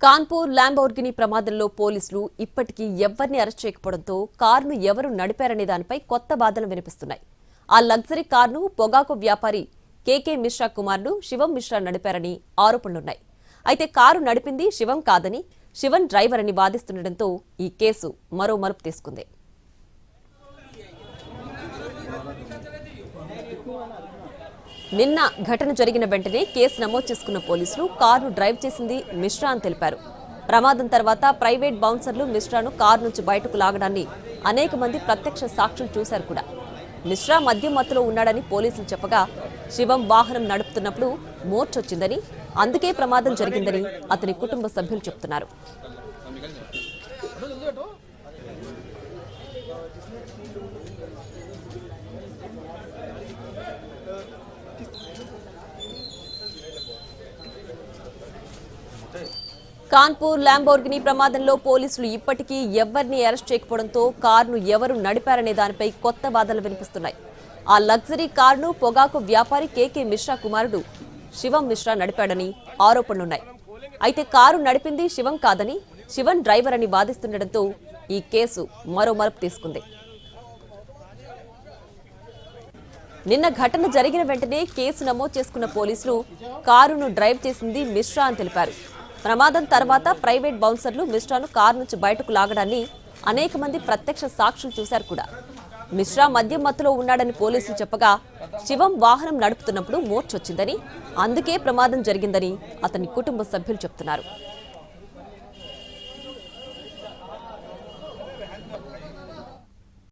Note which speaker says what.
Speaker 1: Kanpur Lamborghini ప్రమాదంలో పోలీసులు ఇప్పటికీ ఎవ్వరిని అరెస్ట్ చేయకపోవడంతో కారును ఎవరు నడిపారనే దానిపై కొత్త వాదనలు వినిపిస్తున్నాయి. ఆ లగ్జరీ కారును పొగాకు వ్యాపారి కేకే మిశ్రా కుమారుడు శివం మిశ్రా నడిపారని ఆరోపణలున్నాయి. అయితే కారు నడిపింది శివం కాదని, శివన్ డ్రైవర్ అని వాదిస్తుండటంతో ఈ కేసు మరో మలుపు తీసుకుంది. నిన్న ఘటన జరిగిన వెంటనే కేసు నమోదు చేసుకున్న పోలీసులు కారును డ్రైవ్ చేసింది మిశ్రా అని తెలిపారు. ప్రమాదం తర్వాత ప్రైవేట్ బౌన్సర్లు మిశ్రాను కారు నుంచి బయటకు లాగడాన్ని అనేక మంది ప్రత్యక్ష సాక్షులు చూశారు కూడా. మిశ్రా మద్యం మత్తులో ఉన్నాడని పోలీసులు చెప్పగా, శివం వాహనం నడుపుతున్నప్పుడు మూర్ఛొచ్చిందని, అందుకే ప్రమాదం జరిగిందని అతని కుటుంబ సభ్యులు చెబుతున్నారు. కాన్పూర్ ల్యాంబోర్గినీ ప్రమాదంలో పోలీసులు ఇప్పటికీ ఎవ్వరిని అరెస్ట్ చేయకపోవడంతో కారును ఎవరు నడిపారనే దానిపై కొత్త వాదనలు వినిపిస్తున్నాయి. ఆ లగ్జరీ కారును పొగాకు వ్యాపారి కేకే మిశ్రా కుమారుడు శివం మిశ్రా నడిపాడని ఆరోపణలున్నాయి. అయితే కారు నడిపింది శివం కాదని, శివన్ డ్రైవర్ అని వాదిస్తుండటంతో ఈ కేసు మరో మలుపు తీసుకుంది. నిన్న ఘటన జరిగిన వెంటనే కేసు నమోదు చేసుకున్న పోలీసులు కారును డ్రైవ్ చేసింది మిశ్రా అని తెలిపారు. ప్రమాదం తర్వాత ప్రైవేట్ బౌన్సర్లు మిశ్రాను కారు నుంచి బయటకు లాగడాన్ని అనేక మంది ప్రత్యక్ష సాక్షులు చూశారు కూడా. మిశ్రా మద్యం మత్తులో ఉన్నాడని పోలీసులు చెప్పగా, శివం వాహనం నడుపుతున్నప్పుడు మూర్ఛొచ్చిందని, అందుకే ప్రమాదం జరిగిందని అతని కుటుంబ సభ్యులు చెబుతున్నారు.